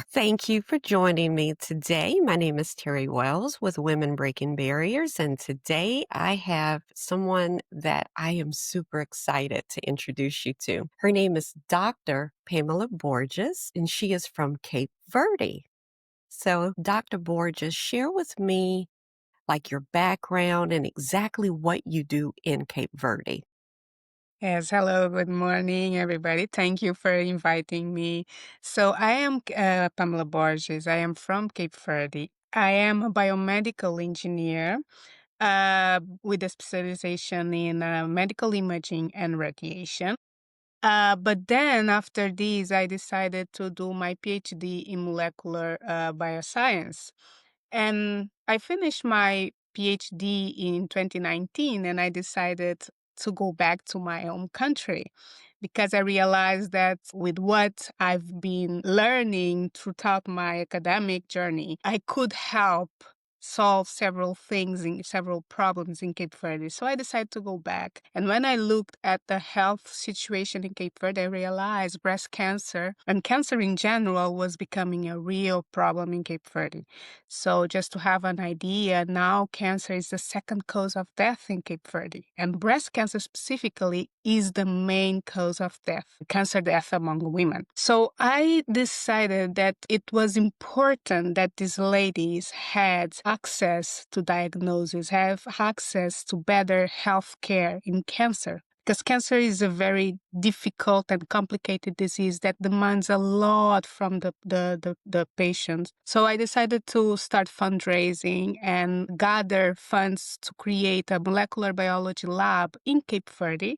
Thank you for joining me today. My name is Terry Wells with Women Breaking Barriers, and today I have someone that I am super excited to introduce you to. Her name is Dr. Pamela Borges, and she is from Cape Verde. So, Dr. Borges, share with me like your background and exactly what you do in Cape Verde. Yes, hello, good morning, everybody. Thank you for inviting me. So, I am Pamela Borges. I am from Cape Verde. I am a biomedical engineer with a specialization in medical imaging and radiation. But then, after this, I decided to do my PhD in molecular bioscience. And I finished my PhD in 2019 and I decided to go back to my home country because I realized that with what I've been learning throughout my academic journey, I could help solve several things in several problems in Cape Verde. So I decided to go back. And when I looked at the health situation in Cape Verde, I realized breast cancer and cancer in general was becoming a real problem in Cape Verde. So, just to have an idea, now cancer is the second cause of death in Cape Verde. And breast cancer specifically is the main cause of death, cancer death among women. So, I decided that it was important that these ladies had access to diagnosis, have access to better health care in cancer because cancer is a very difficult and complicated disease that demands a lot from the patient. So I decided to start fundraising and gather funds to create a molecular biology lab in Cape Verde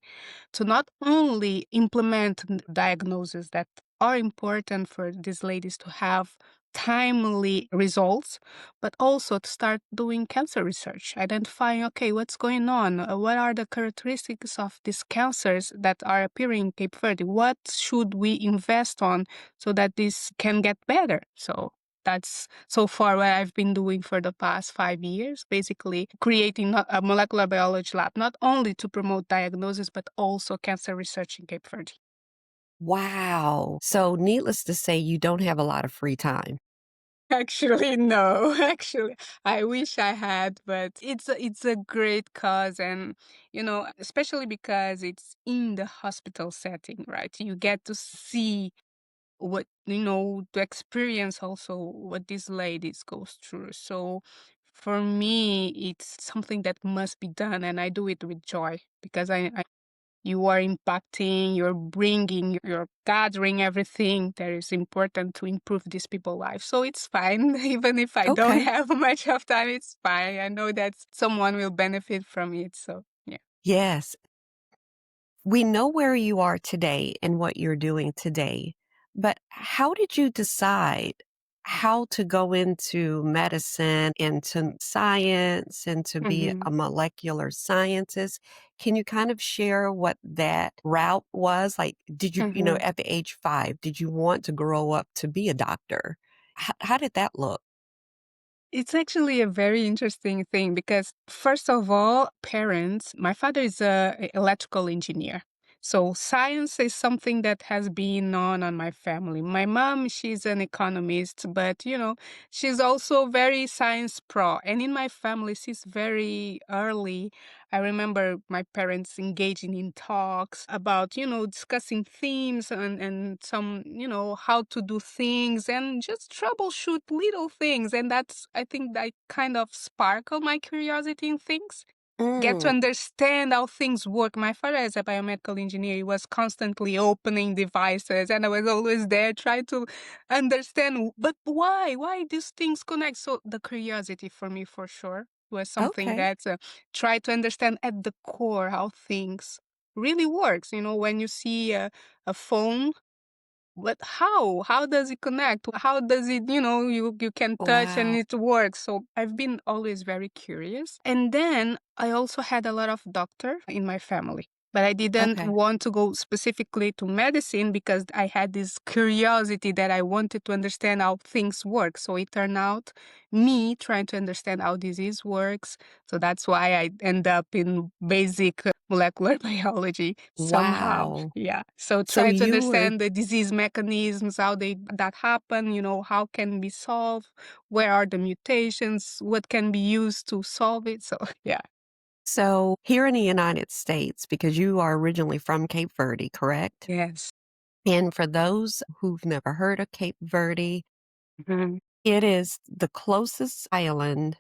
to not only implement diagnoses that are important for these ladies to have timely results, but also to start doing cancer research, identifying, okay, what's going on? What are the characteristics of these cancers that are appearing in Cape Verde? What should we invest on so that this can get better? So that's so far what I've been doing for the past 5 years, basically creating a molecular biology lab, not only to promote diagnosis, but also cancer research in Cape Verde. Wow. So, needless to say, you don't have a lot of free time. Actually, no. Actually, I wish I had, but it's a great cause, and especially because it's in the hospital setting, right? You get to see what to experience also what these ladies goes through. So, for me, it's something that must be done, and I do it with joy because I you are impacting, you're bringing, you're gathering everything that is important to improve these people's lives. So it's fine. Even if I don't Okay. have much of time, it's fine. I know that someone will benefit from it. So, yeah. Yes. We know where you are today and what you're doing today, but how did you decide how to go into medicine, into science, and to be hmm a molecular scientist? Can you kind of share what that route was? Like, did you, hmm at the age 5, did you want to grow up to be a doctor? How did that look? It's actually a very interesting thing because, first of all, parents, my father is a electrical engineer. So science is something that has been on my family. My mom, she's an economist, but she's also very science pro. And in my family, since very early, I remember my parents engaging in talks about, discussing themes and some, how to do things and just troubleshoot little things. And that's, I think, that kind of sparkle my curiosity in things. Get to Mm, understand how things work. My father, as a biomedical engineer, he was constantly opening devices, and I was always there trying to understand, but why? Why these things connect? So the curiosity for me, for sure, was something okay. that try to understand at the core how things really works. When you see a phone, but how? How does it connect? How does it, you can touch and Wow. it works. So I've been always very curious. And then I also had a lot of doctor in my family. But I didn't Okay. want to go specifically to medicine because I had this curiosity that I wanted to understand how things work. So it turned out me trying to understand how disease works. So that's why I end up in basic molecular biology somehow. Wow. Yeah. So So try to you were understand the disease mechanisms, how they that happen, how can be solved, where are the mutations, what can be used to solve it. So yeah. so here in the United States, because you are originally from Cape Verde, correct? Yes. And for those who've never heard of Cape Verde, Mhm. it is the closest island,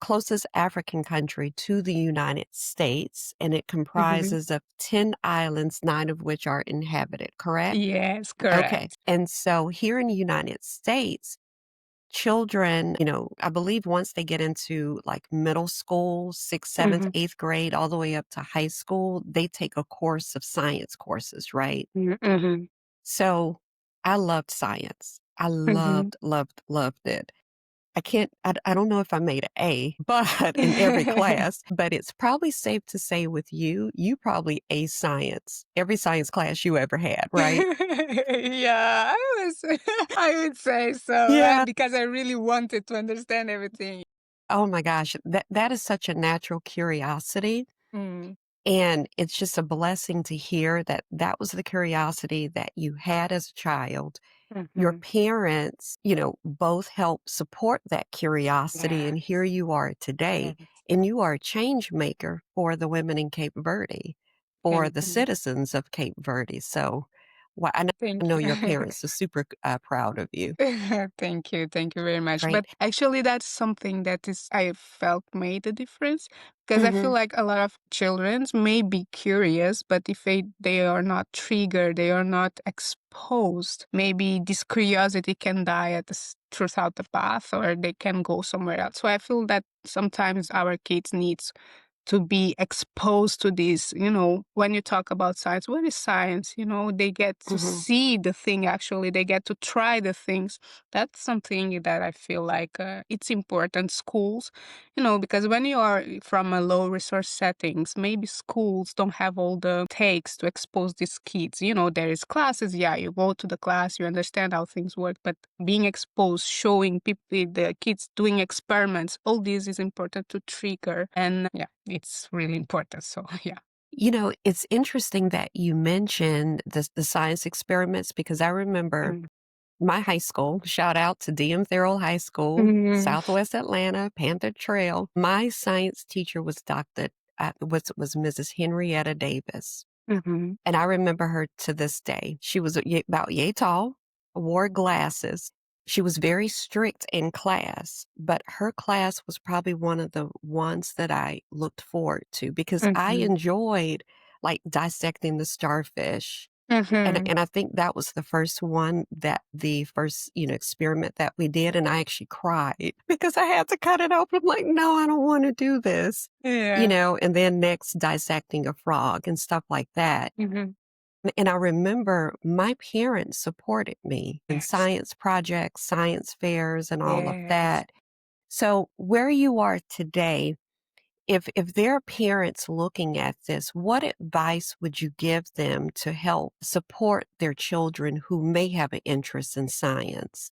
closest African country to the United States, and it Mhm. comprises of 10 islands, 9 of which are inhabited, correct? Yes, Okay. correct. And so here in the United States, children, I believe once they get into like middle school, sixth, seventh, Mhm, eighth grade, all the way up to high school, they take a course of science courses, right? mhm, mhm, So I loved science. I mhm. loved, loved, loved it. I don't know if I made an A, but in every class, but it's probably safe to say with you, you probably A science, every science class you ever had, right? Yeah, I would say so, Yeah. because I really wanted to understand everything. Oh my gosh, that is such a natural curiosity. Mm, And it's just a blessing to hear that that was the curiosity that you had as a child. Your mhm. parents, both helped support that curiosity, Yeah, and here you are today, yes. and you are a change maker for the women in Cape Verde, for Thank the you. citizens of Cape Verde. So, I Thank know you. your parents are super proud of you. Thank you. Thank you very much. But Great. actually, that's something that is I felt made a difference because I feel Hmm. like a lot of children may be curious, but if they are not triggered, they are not exposed, maybe this curiosity can die throughout the path, or they can go somewhere else. So I feel that sometimes our kids needs to be exposed to this. When you talk about science, what is science? They get to Hmm. see the thing actually, they get to try the things. That's something that I feel like it's important. Schools, because when you are from a low resource settings, maybe schools don't have all the takes to expose these kids. There is classes, yeah, you go to the class, you understand how things work, but being exposed, showing people, the kids doing experiments, all this is important to trigger. And yeah, it's really important. So yeah. It's interesting that you mentioned the science experiments because I remember Mm. my high school, shout out to DM Thurl High School, Mhm. Southwest Atlanta, Panther Trail. My science teacher was Mrs. Henrietta Davis. Mhm. And I remember her to this day. She was about yay tall, wore glasses. She was very strict in class, but her class was probably one of the ones that I looked forward to because I Mhm. enjoyed like dissecting the starfish. And Mhm. and I think that was the first, experiment that we did, and I actually cried because I had to cut it open. I'm like, "No, I don't wanna do this." Yeah. And then next dissecting a frog and stuff like that. Mhm. And I remember my parents supported me in Yes. science projects, science fairs, and all of Yes. that. So where you are today, if there are parents looking at this, what advice would you give them to help support their children who may have an interest in science?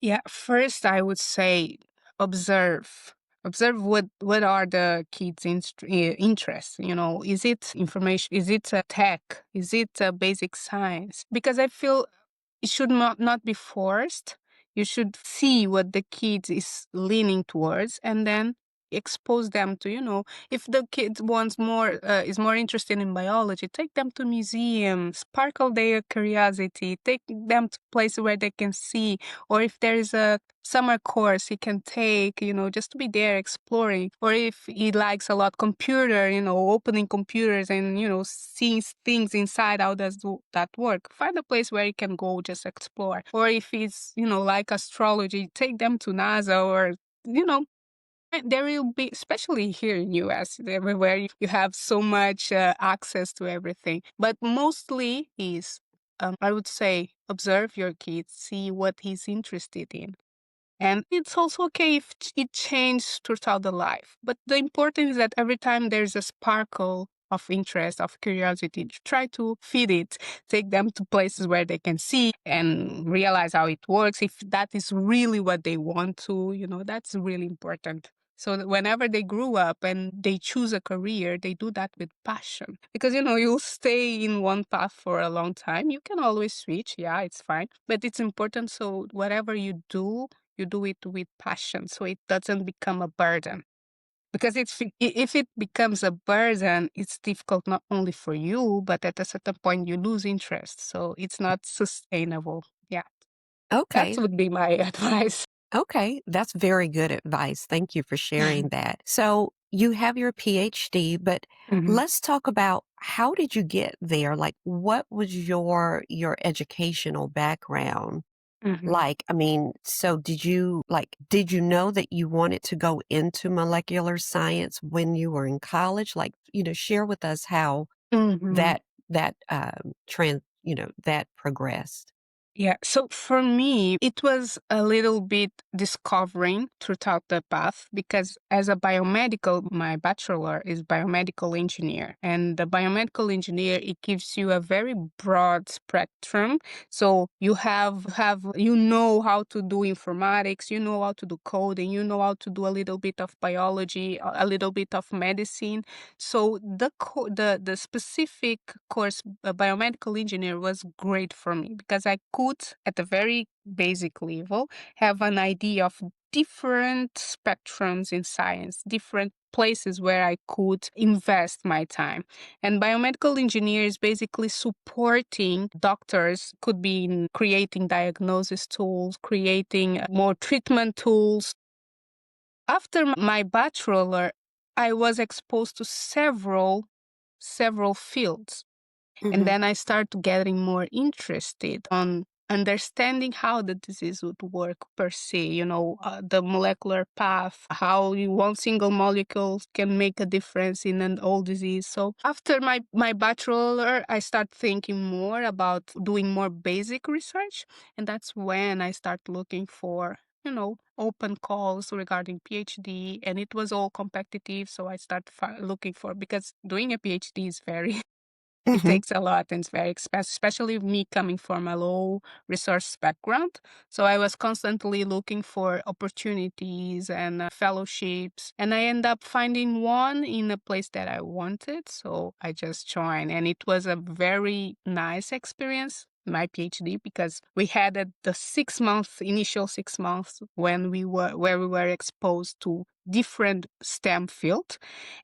Yeah, first I would say observe. Observe what are the kids' interests. Is it information? Is it tech? Is it basic science? Because I feel it should not be forced. You should see what the kid is leaning towards and then expose them to, if the kid wants more, is more interested in biology, take them to museums, sparkle their curiosity, take them to places where they can see, or if there is a summer course he can take, just to be there exploring. Or if he likes a lot computer, opening computers and, seeing things inside, how does that work? Find a place where he can go just explore. Or if he's, like astrology, take them to NASA or, you know, there will be, especially here in US, everywhere you have so much access to everything. But mostly is, I would say, observe your kids, see what he's interested in. And it's also okay if it changes throughout the life. But the important is that every time there's a sparkle of interest, of curiosity, try to feed it, take them to places where they can see and realize how it works. If that is really what they want to, that's really important. So that whenever they grew up and they choose a career, they do that with passion. Because, you'll stay in one path for a long time. You can always switch. Yeah, it's fine. But it's important. So whatever you do it with passion. So it doesn't become a burden. Because if it becomes a burden, it's difficult not only for you, but at a certain point you lose interest. So it's not sustainable. Yeah, that Okay. would be my advice. Okay. That's very good advice. Thank you for sharing that. So you have your PhD, but Hmm. let's talk about how did you get there? Like what was your educational background? Hmm. Like, I mean, so did you know that you wanted to go into molecular science when you were in college? Like, share with us how Hmm. that progressed. Yeah. So for me, it was a little bit discovering throughout the path because as a biomedical, my bachelor is biomedical engineer. And the biomedical engineer, it gives you a very broad spectrum. So you know how to do informatics, you know how to do coding, you know how to do a little bit of biology, a little bit of medicine. So the specific course, biomedical engineer, was great for me because I could, at a very basic level, have an idea of different spectrums in science, different places where I could invest my time. And biomedical engineer is basically supporting doctors, could be in creating diagnosis tools, creating more treatment tools. After my bachelor, I was exposed to several fields. And Mhm. then I started getting more interested on understanding how the disease would work per se, the molecular path, how one single molecule can make a difference in an old disease. So after my bachelor, I started thinking more about doing more basic research. And that's when I started looking for, open calls regarding PhD. And it was all competitive. So I started looking for, because doing a PhD is very it Mhm. takes a lot and it's very expensive, especially me coming from a low resource background. So I was constantly looking for opportunities and fellowships. And I end up finding one in a place that I wanted. So I just joined. And it was a very nice experience, my PhD, because we had the initial 6 months where we were exposed to different STEM field.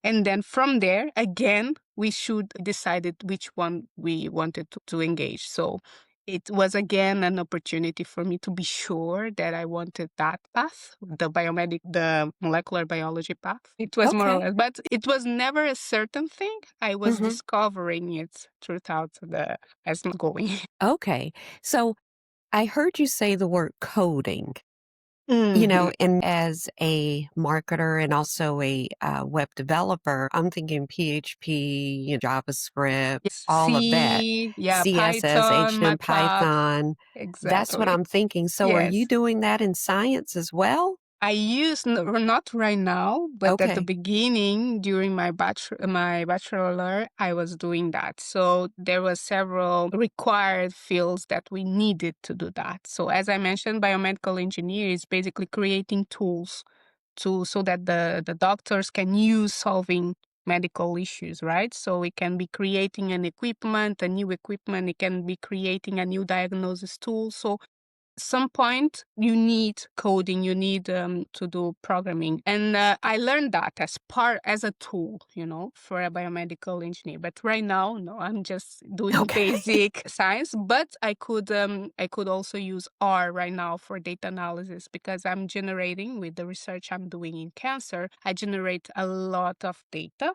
And then from there, again, we should decided which one we wanted to engage. So it was again an opportunity for me to be sure that I wanted that path, the molecular biology path. It was more or Okay. less, but it was never a certain thing. I was Mhm. discovering it throughout as I'm going. Okay. So I heard you say the word coding, Hmm. and as a marketer and also a web developer, I'm thinking PHP, JavaScript, Yes, all of that, C, yeah, CSS, Python, HTML, MATLAB, Python. That's what exactly. I'm thinking. So are you Yes. doing that in science as well? I use not right now, but at the Okay. beginning during my bachelor, I was doing that. So there were several required fields that we needed to do that. So as I mentioned, biomedical engineer is basically creating tools so that the doctors can use solving medical issues, right? So it can be creating a new equipment, it can be creating a new diagnosis tool. So some point you need coding, you need to do programming, and I learned that as a tool, for a biomedical engineer. But right now, no, I'm just doing Okay. basic science. But I could also use R right now for data analysis, because I'm generating, with the research I'm doing in cancer, I generate a lot of data.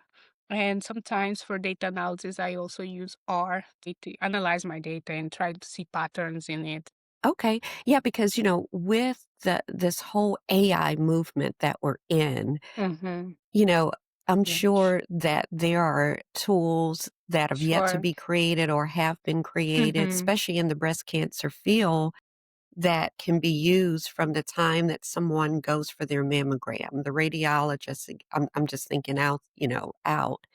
And sometimes for data analysis, I also use R to analyze my data and try to see patterns in it. Okay. Yeah, because, with this whole AI movement that we're in, Mhm. you know, I'm Yeah. sure that there are tools that have yet to Sure. be created or have been created, Mhm. especially in the breast cancer field, that can be used from the time that someone goes for their mammogram. The radiologist, I'm just thinking out.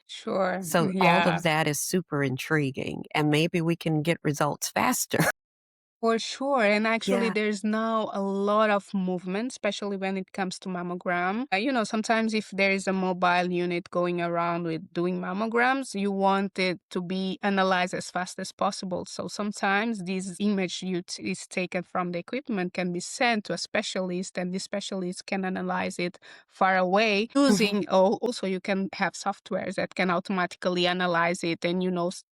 Sure. So all of Yeah. that is super intriguing, and maybe we can get results faster. For sure. And actually, Yeah. there's now a lot of movement, especially when it comes to mammogram. Sometimes if there is a mobile unit going around with doing mammograms, you want it to be analyzed as fast as possible. So sometimes this image is taken from the equipment can be sent to a specialist, and the specialist can analyze it far away Mhm. using also you can have softwares that can automatically analyze it and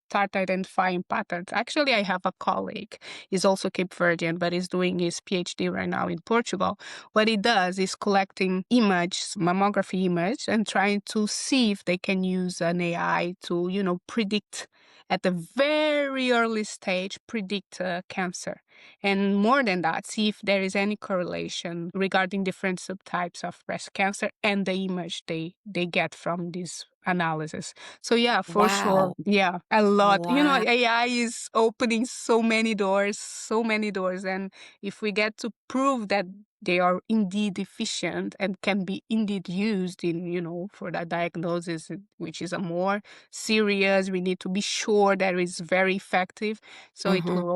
start identifying patterns. Actually, I have a colleague. He's also Cape Verdean, but he's doing his PhD right now in Portugal. What he does is collecting mammography image, and trying to see if they can use an AI to, predict at a very early stage, predict cancer. And more than that, see if there is any correlation regarding different subtypes of breast cancer and the image they get from this analysis. So yeah, for sure. Wow. Yeah, a lot. Wow. AI is opening so many doors. And if we get to prove that they are indeed efficient and can be indeed used in, for the diagnosis, which is a more serious, we need to be sure that it's very effective. So it Mhm. will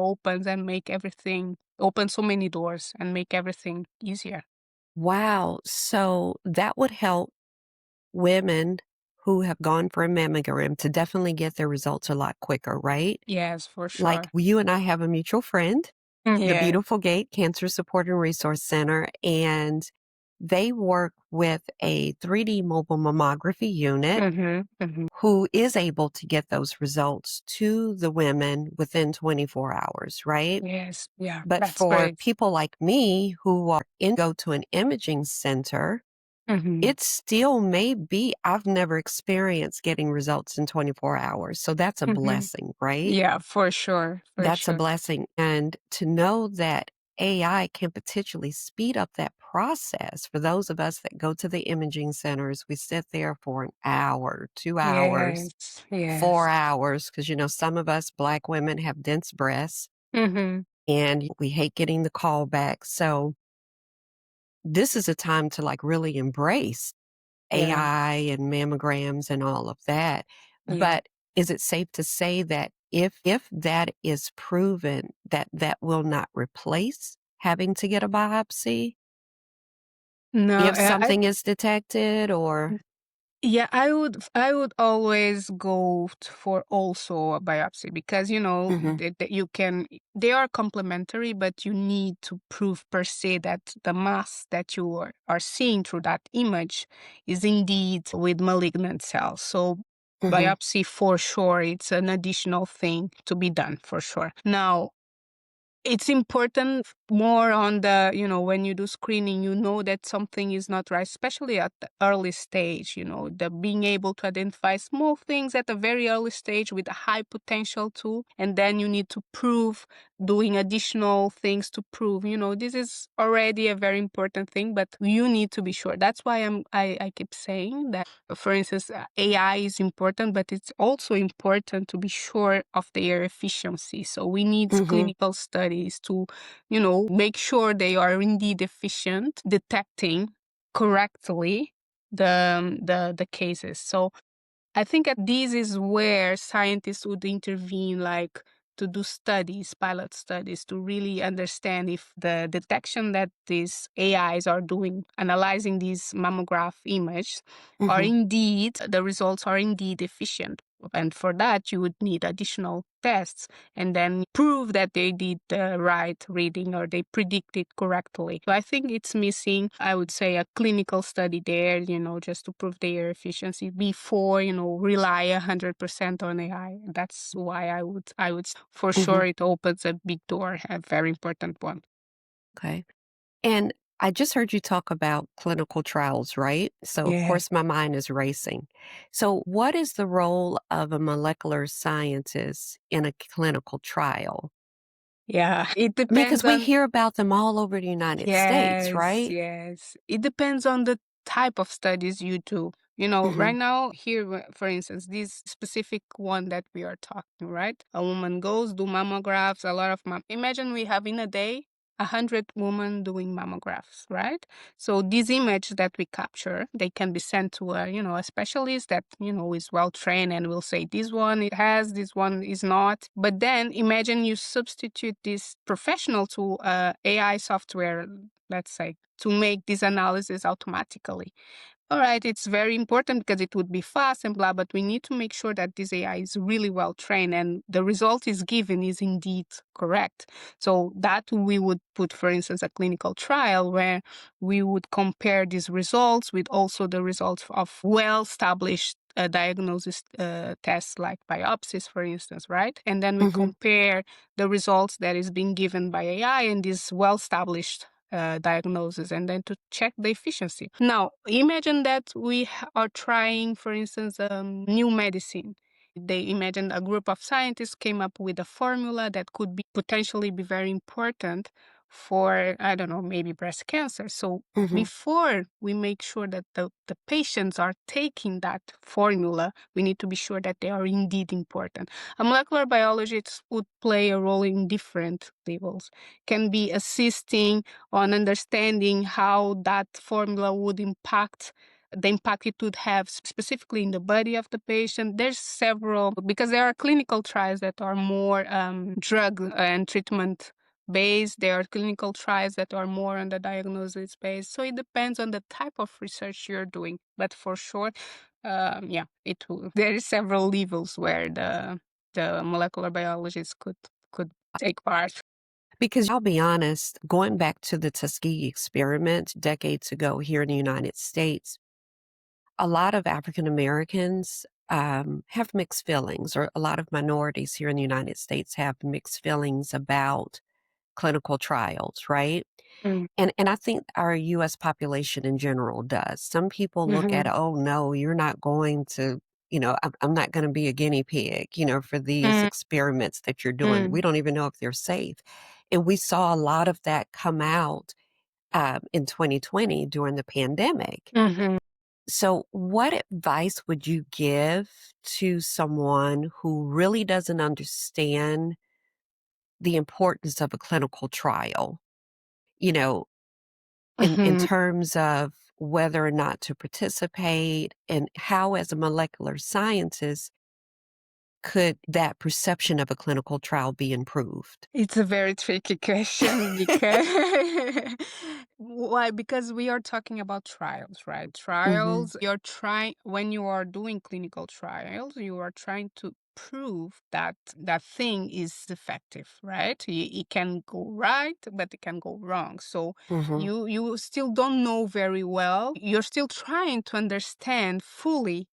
open so many doors and make everything easier. Wow. So that would help women who have gone for a mammogram to definitely get their results a lot quicker, right? Yes, for Like, sure. you and I have a mutual friend, the Yeah. Beautiful Gate Cancer Support and Resource Center, and they work with a 3D mobile mammography unit Mm-hmm. Mm-hmm. who is able to get those results to the women within 24 hours, right? Yes. Yeah. But That's for great. people like me who are in go to an imaging center, Mm-hmm. it still may be I've never experienced getting results in 24 hours, so that's a Mm-hmm. blessing, right? Yeah, for sure. For That's a sure. blessing, and to know that AI can potentially speed up that process for those of us that go to the imaging centers, we sit there for an hour, 2 hours, Yes. 4 Yes. hours, because some of us Black women have dense breasts, Mm-hmm. and we hate getting the call back, so this is a time to, like, really embrace Yeah. AI and mammograms and all of that. Yeah. But is it safe to say that if that is proven, that that will not replace having to get a biopsy No, if something is detected or yeah, I would always go for also a biopsy because Mhm, that they are complementary, but you need to prove per se that the mass that you are seeing through that image is indeed with malignant cells. So mhm, biopsy for sure, it's an additional thing to be done for sure. Now, it's important more on when you do screening, that something is not right, especially at the early stage, the being able to identify small things at a very early stage with a high potential too. And then you need to prove doing additional things to prove, this is already a very important thing, but you need to be sure. That's why I keep saying that, for instance, AI is important, but it's also important to be sure of their efficiency. So we need mhm, clinical studies to, make sure they are indeed efficient, detecting correctly the cases. So I think that this is where scientists would intervene, like to do studies, pilot studies, to really understand if the detection that these AIs are doing, analyzing these mammograph images, are mhm, indeed, the results are indeed efficient. And for that, you would need additional tests and then prove that they did the right reading or they predicted correctly. So I think it's missing, I would say, a clinical study there, just to prove their efficiency before, rely 100% on AI. That's why for mhm, sure, it opens a big door, a very important one. okay. And I just heard you talk about clinical trials, right? So, of Yeah. course, my mind is racing. So, what is the role of a molecular scientist in a clinical trial? Yeah. It I mean, because depends we on. hear about them all over the United States, Yes, right? yes. It depends on the type of studies you do. Right Mhm, now, here, for instance, this specific one that we are talking, right? A woman goes, do mammographs, a lot of Imagine we have in a day 100 women doing mammographs, right? So these images that we capture, they can be sent to a specialist that, is well trained and will say, this one it has, this one is not. But then imagine you substitute this professional to AI software, let's say, to make this analysis automatically. All right, it's very important because it would be fast and blah, but we need to make sure that this AI is really well trained and the result is given is indeed correct. So that we would put, for instance, a clinical trial where we would compare these results with also the results of well-established diagnosis tests like biopsies, for instance, right? And then we Mhm. compare the results that is being given by AI and this well-established diagnosis and then to check the efficiency. Now, imagine that we are trying, for instance, new medicine. They imagined a group of scientists came up with a formula that could be potentially be very important for, I don't know, maybe breast cancer. So Mhm. before we make sure that the patients are taking that formula, we need to be sure that they are indeed important. A molecular biologist would play a role in different levels, can be assisting on understanding how that formula would impact the impact it would have specifically in the body of the patient. There's several, because there are clinical trials that are more drug and treatment based. There are clinical trials that are more on the diagnosis based. So it depends on the type of research you're doing. But for sure, yeah, it will. There is several levels where the molecular biologists could take part. Because I'll be honest, going back to the Tuskegee experiment decades ago here in the United States, a lot of African Americans have mixed feelings, or a lot of minorities here in the United States have mixed feelings about clinical trials, right? Mm. And I think our US population in general does. Some people look at, Mhm. "Oh, no, you're not going to, I'm not gonna be a guinea pig, for these Mm, experiments that you're doing. We mm, don't even know if they're safe." And we saw a lot of that come out, in 2020 during the pandemic. mhm, So what advice would you give to someone who really doesn't understand the importance of a clinical trial? You know, in mhm. terms of whether or not to participate, and how, as a molecular scientist, could that perception of a clinical trial be improved? It's a very tricky question because why? Because we are talking about trials, right? Mhm, Trials, you're trying when you are doing clinical trials, you are trying to prove that that thing is effective, right? It can go right, but it can go wrong. So mhm, you still don't know very well. You're still trying to understand fully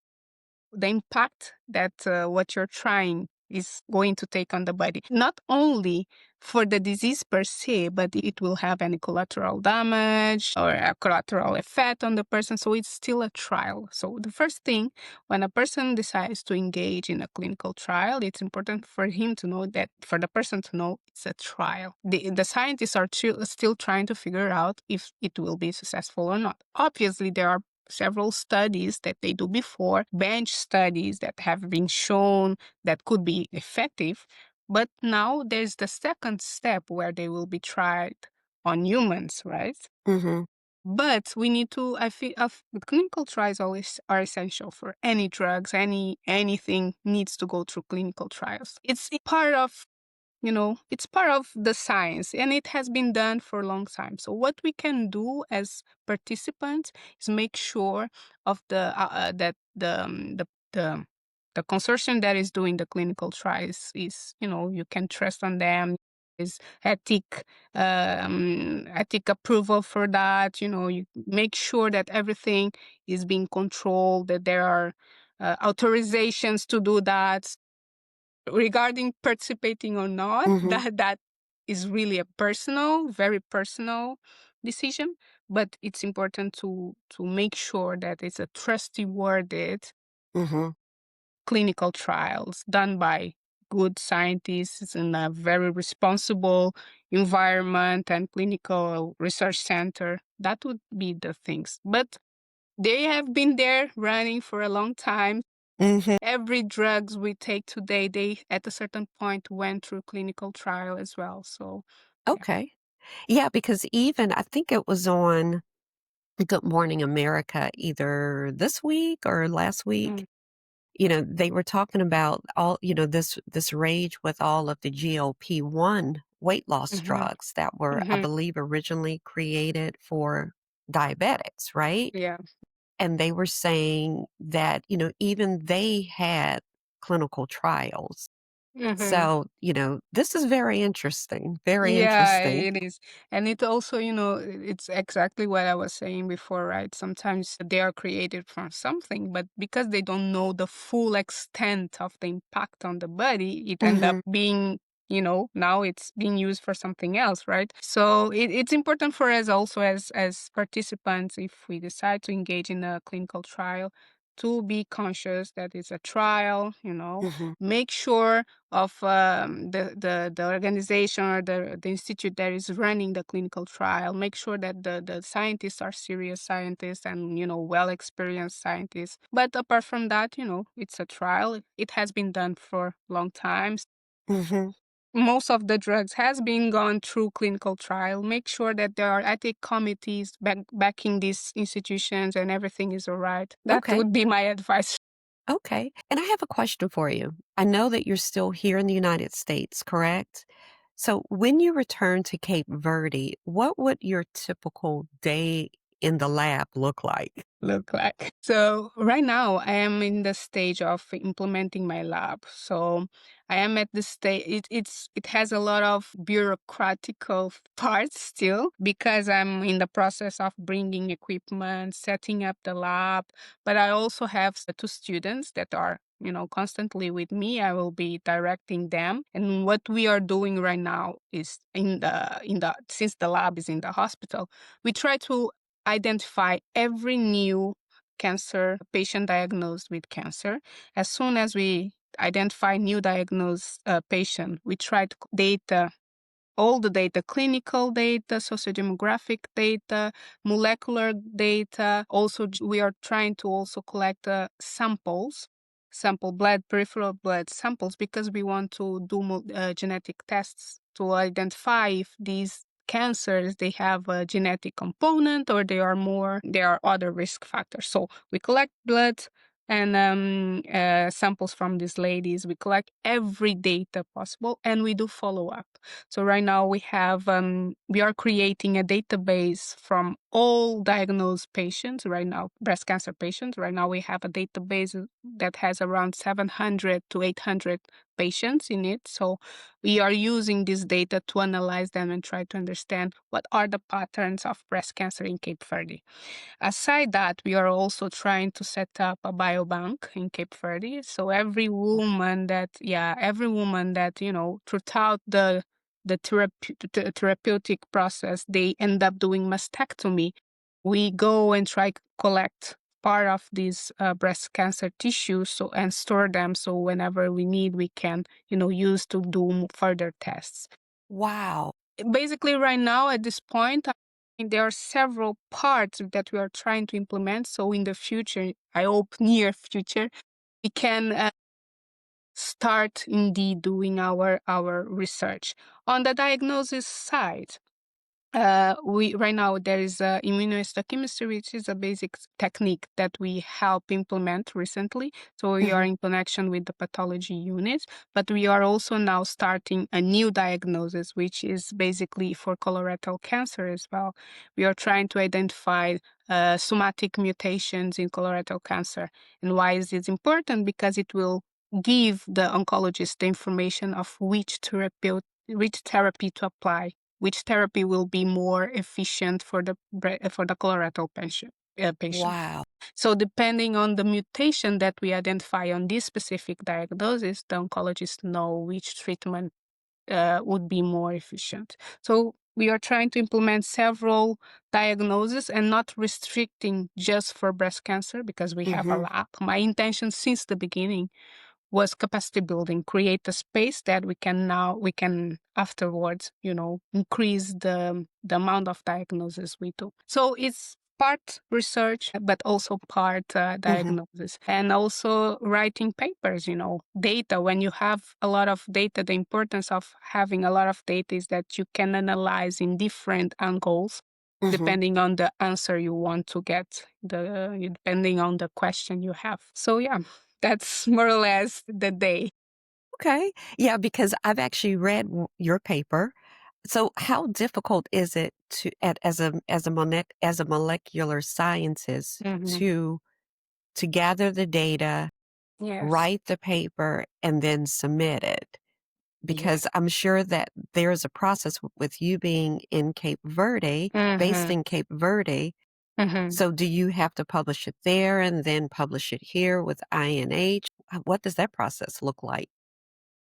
the impact that what you're trying is going to take on the body. Not only for the disease per se, but it will have any collateral damage or a collateral effect on the person. So it's still a trial. So the first thing, when a person decides to engage in a clinical trial, it's important for him to know that, for the person to know it's a trial. The scientists are still trying to figure out if it will be successful or not. Obviously, there are several studies that they do before, bench studies that have been shown that could be effective. But now there's the second step where they will be tried on humans, right? mhm, But we need to, I feel, clinical trials always are essential for any drugs, anything needs to go through clinical trials. It's part of it's part of the science and it has been done for a long time. So what we can do as participants is make sure of that the consortium that is doing the clinical trials is, you can trust on them, is ethic approval for that. You make sure that everything is being controlled, that there are authorizations to do that. Regarding participating or not, mhm, that is really a very personal decision, but it's important to make sure that it's a trustworthy mhm, clinical trials done by good scientists in a very responsible environment and clinical research center. That would be the things. But they have been there running for a long time. mhm. Every drugs we take today, they at a certain point went through clinical trial as well. So yeah. Okay. Yeah, because even I think it was on Good Morning America either this week or last week. Mm, They were talking about this rage with all of the GLP-1 weight loss mhm, drugs that were, I mhm, believe, originally created for diabetics, right? yeah, And they were saying that, even they had clinical trials. mhm. So, this is very interesting, very Yeah, interesting. it is. And it also, it's exactly what I was saying before, right? Sometimes they are created from something, but because they don't know the full extent of the impact on the body, it end up Mhm, being, now it's being used for something else, right? So it's important for us also as participants, if we decide to engage in a clinical trial, to be conscious that it's a trial, mhm, make sure of the organization or the institute that is running the clinical trial. Make sure that the scientists are serious scientists and well experienced scientists. But apart from that, it's a trial. It has been done for long times. mhm. Most of the drugs has been gone through clinical trial. Make sure that there are ethic committees backing these institutions and everything is all right. That Okay. would be my advice. Okay. And I have a question for you. I know that you're still here in the United States, correct? So when you return to Cape Verde, what would your typical day in the lab look like? Look like. So right now I am in the stage of implementing my lab. So I am at the stage it has a lot of bureaucratical parts still because I'm in the process of bringing equipment, setting up the lab, but I also have two students that are constantly with me. I will be directing them, and what we are doing right now is in the since the lab is in the hospital, we try to identify every new cancer patient diagnosed with cancer. As soon as we identify new diagnosed patient, we try to data all the data, clinical data, sociodemographic data, molecular data. Also, we are trying to also collect sample blood, peripheral blood samples, because we want to do genetic tests to identify if these cancers they have a genetic component or there are other risk factors. So we collect blood and samples from these ladies. We collect every data possible and we do follow up. So right now we are creating a database from all diagnosed patients. Right now, breast cancer patients. Right now we have a database that has around 700 to 800 patients in it. So we are using this data to analyze them and try to understand what are the patterns of breast cancer in Cape Verde. Aside that, we are also trying to set up a biobank in Cape Verde. So every woman that, throughout the therapeutic process, they end up doing mastectomy. We go and try to collect part of these breast cancer tissues and store them. So whenever we need, we can, use to do further tests. Wow. Basically, right now at this point, I think there are several parts that we are trying to implement. So in the future, I hope near future, we can start indeed doing our research. On the diagnosis side, we right now there is immunohistochemistry, which is a basic technique that we help implement recently. So we are Mhm. in connection with the pathology unit, but we are also now starting a new diagnosis, which is basically for colorectal cancer as well. We are trying to identify somatic mutations in colorectal cancer. And why is this important? Because it will give the oncologist the information of which therapy to apply, which therapy will be more efficient for the colorectal patient. Wow. So depending on the mutation that we identify on this specific diagnosis, the oncologist know which treatment would be more efficient. So we are trying to implement several diagnoses and not restricting just for breast cancer because we have a Mhm. lot. My intention since the beginning was capacity building, create a space that we can afterwards, increase the amount of diagnosis we do. So it's part research, but also part Mhm. diagnosis, and also writing papers, data. When you have a lot of data, the importance of having a lot of data is that you can analyze in different angles Mhm. depending on the answer you want to get, depending on the question you have. So yeah, that's more or less the day. Okay. Yeah, because I've actually read your paper. So, how difficult is it to as a molecular scientist Hmm. to gather the data, Yes. write the paper, and then submit it? Yes. Because I'm sure that there's a process with you being in Cape Verde, based Hmm. in Cape Verde. Hmm. So, do you have to publish it there and then publish it here with INH? What does that process look like?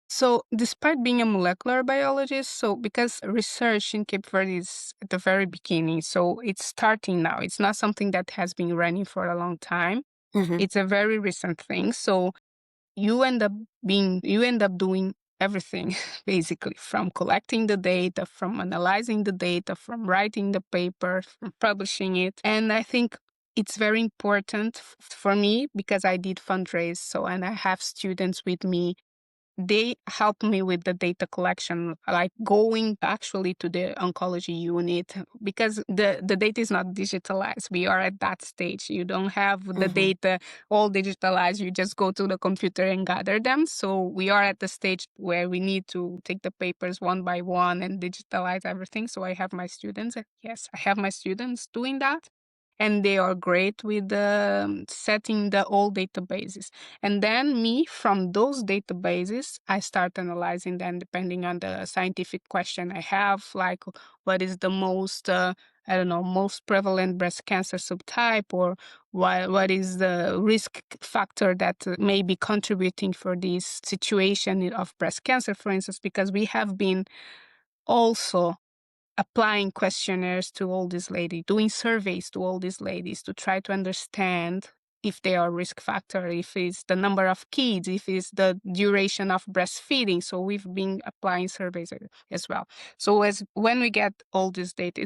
So, despite being a molecular biologist, so because research in Cape Verde is at the very beginning, so it's starting now. It's not something that has been running for a long time. Mhm. It's a very recent thing. So, you end up doing everything basically, from collecting the data, from analyzing the data, from writing the paper, from publishing it. And I think it's very important for me because I did fundraise. So, and I have students with me, they help me with the data collection, like going actually to the oncology unit, because the data is not digitalized. We are at that stage. You don't have the Mhm. data all digitalized. You just go to the computer and gather them. So we are at the stage where we need to take the papers one by one and digitalize everything. So I have my students. Yes, I have my students doing that. And they are great with setting the old databases. And then me, from those databases, I start analyzing them depending on the scientific question I have, like what is the most, I don't know, most prevalent breast cancer subtype, or what is the risk factor that may be contributing for this situation of breast cancer, for instance, because we have been also applying questionnaires to all these ladies, doing surveys to all these ladies to try to understand if they are risk factor, if it's the number of kids, if it's the duration of breastfeeding. So we've been applying surveys as well. So as when we get all this data,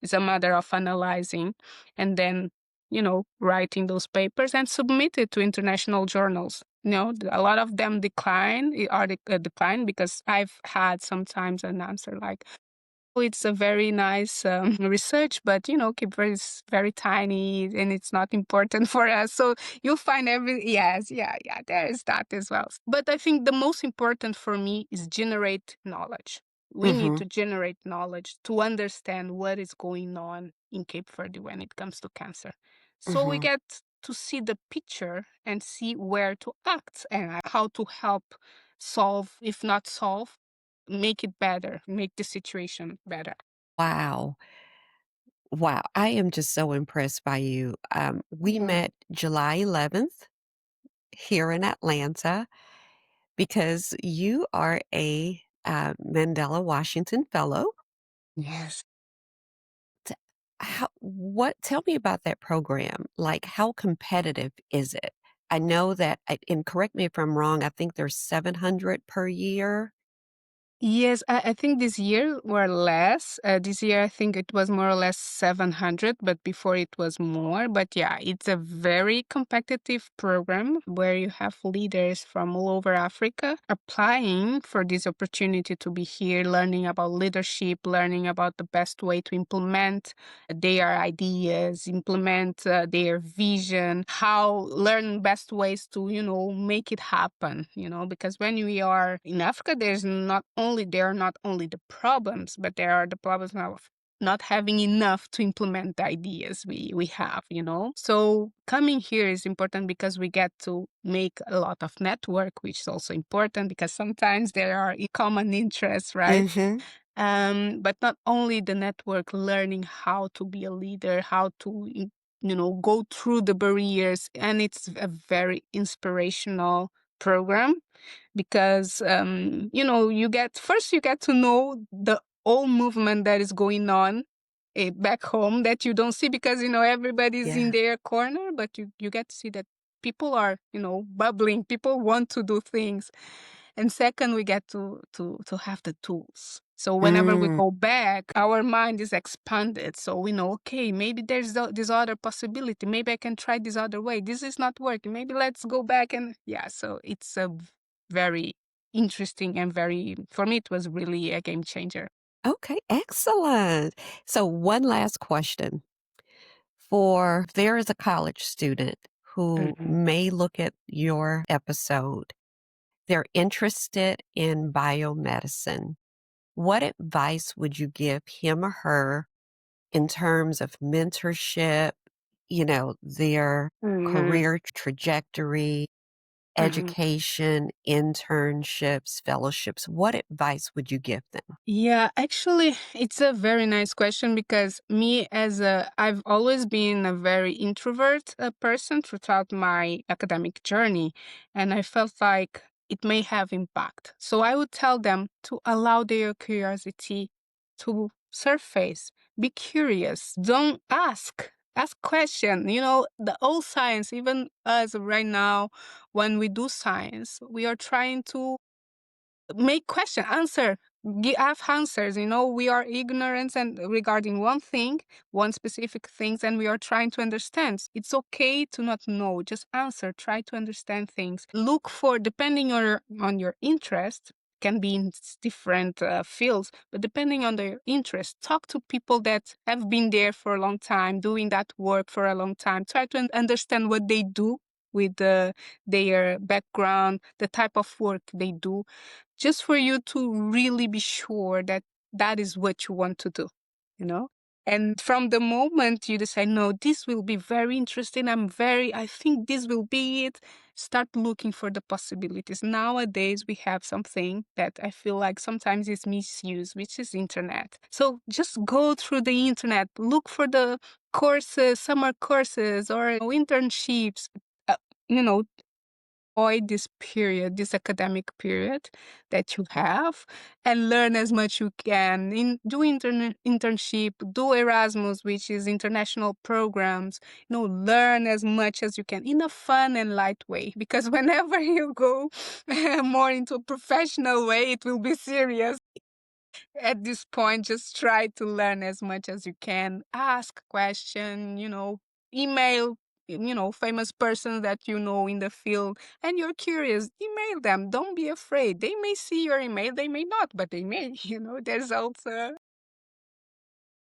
it's a matter of analyzing and then writing those papers and submit it to international journals. A lot of them decline because I've had sometimes an answer like, it's a very nice research, but Cape Verde is very tiny and it's not important for us. So you'll find yes, yeah, yeah, there is that as well. But I think the most important for me is generate knowledge. We need Mhm. to generate knowledge to understand what is going on in Cape Verde when it comes to cancer. So we Mhm. get to see the picture and see where to act and how to help solve, if not solve, make it better, make the situation better. Wow. Wow. I am just so impressed by you. We Mm. met July 11th here in Atlanta because you are a Mandela Washington Fellow. Yes. T- tell me about that program. Like, how competitive is it? I know that, and correct me if I'm wrong, I think there's 700 per year. Yes, I think this year were less. This year, I think it was more or less 700, but before it was more. But yeah, it's a very competitive program where you have leaders from all over Africa applying for this opportunity to be here, learning about leadership, learning about the best way to implement their ideas, implement their vision, how learn best ways to, make it happen, because when we are in Africa, there are not only the problems, but there are the problems of not having enough to implement the ideas we have, So coming here is important because we get to make a lot of network, which is also important because sometimes there are common interests, right? Mhm. But not only the network, learning how to be a leader, how to, go through the barriers. And it's a very inspirational program because, you get to know the whole movement that is going on back home that you don't see because, everybody's in Yeah. their corner, but you get to see that people are, bubbling, people want to do things. And second, we get to have the tools. So whenever we Mm, go back, our mind is expanded. So we know, okay, maybe there's this other possibility. Maybe I can try this other way. This is not working. Maybe let's go back and yeah. So it's a very interesting and very, for me, it was really a game changer. okay, excellent. So, one last question. For there is a college student who Mhm. may look at your episode, they're interested in biomedicine. What advice would you give him or her in terms of mentorship, their Mhm. career trajectory, Mhm. education, internships, fellowships? What advice would you give them? Yeah, actually, it's a very nice question because me as I've always been a very introvert person throughout my academic journey, and I felt like it may have impact. So I would tell them to allow their curiosity to surface, be curious, don't ask question. The old science, even us right now, when we do science, we are trying to make question answer have answers. We are ignorant and regarding one thing, one specific things, and we are trying to understand. It's okay to not know, just answer, try to understand things, look for, depending on your interest, can be in different fields, but depending on their interest, talk to people that have been there for a long time doing that work for a long time, try to understand what they do with their background, the type of work they do, just for you to really be sure that that is what you want to do, you know? And from the moment you decide, no, this will be very interesting, I think this will be it, start looking for the possibilities. Nowadays, we have something that I feel like sometimes is misused, which is internet. So just go through the internet, look for the courses, summer courses or internships, uh, you know, avoid this period, this academic period that you have, and learn as much you can. Do internship, do Erasmus, which is international programs. Learn as much as you can in a fun and light way. Because whenever you go more into a professional way, it will be serious. At this point, just try to learn as much as you can. Ask question, email, famous person that you know in the field, and you're curious, email them. Don't be afraid. They may see your email, they may not, but they may. There's also,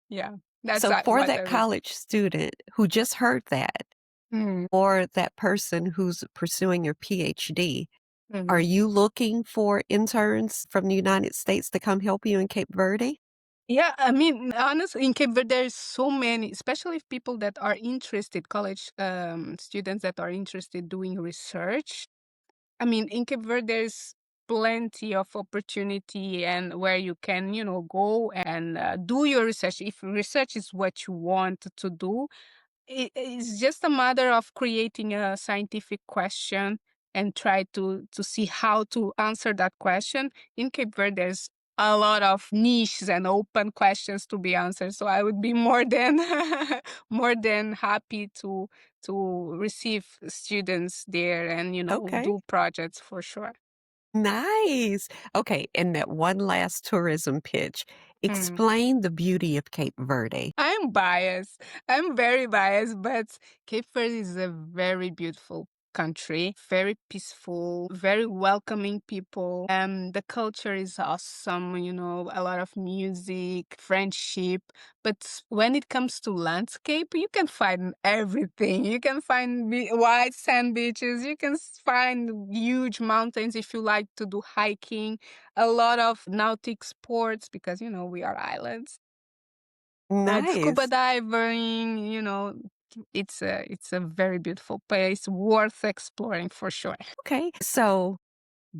yeah, that's So, for what that I would. college student who just heard that, Mm, or that person who's pursuing your PhD, are mhm. you looking for interns from the United States to come help you in Cape Verde? Yeah, I mean, honestly, in Cape Verde, there's so many, especially if people that are interested, college students that are interested doing research. I mean, in Cape Verde, there's plenty of opportunity and where you can, go and do your research. If research is what you want to do, it's just a matter of creating a scientific question and try to see how to answer that question. In Cape Verde, there's a lot of niches and open questions to be answered. So I would be more than more than happy to receive students there and Okay. do projects for sure. Nice. Okay, and that one last tourism pitch. Explain the beauty of Cape Verde. I'm biased. I'm very biased, but Cape Verde is a very beautiful country, very peaceful, very welcoming people. The culture is awesome, a lot of music, friendship. But when it comes to landscape, you can find everything. You can find white sand beaches, you can find huge mountains if you like to do hiking, a lot of nautic sports because, we are islands, scuba Nice. diving, it's a very beautiful place, worth exploring for sure. Okay, so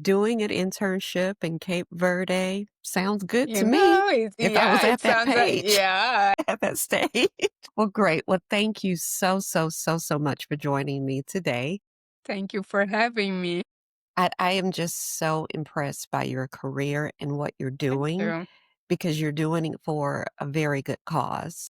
doing an internship in Cape Verde sounds good to me if I was Yeah, it at that sounds like, page, yeah. at that stage. Well, great. Well, thank you so, so, so, so much for joining me today. Thank you for having me. I am just so impressed by your career and what you're Thank doing you. because you're doing it for a very good cause.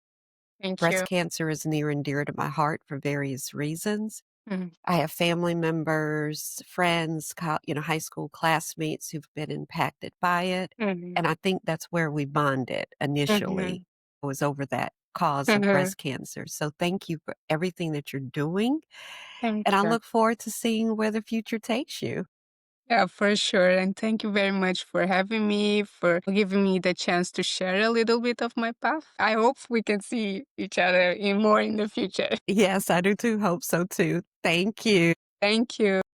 Thank Breast you. cancer is near and dear to my heart for various reasons. Mhm. I have family members, friends, high school classmates who've been impacted by it, Mhm. and I think that's where we bonded Mhm. initially, was over that cause of Mhm. breast cancer. So thank you for everything that you're doing, and Thank I you. look forward to seeing where the future takes you. Yeah, for sure. And thank you very much for having me, for giving me the chance to share a little bit of my path. I hope we can see each other in more in the future. Yes, I do too, hope so too. Thank you. Thank you.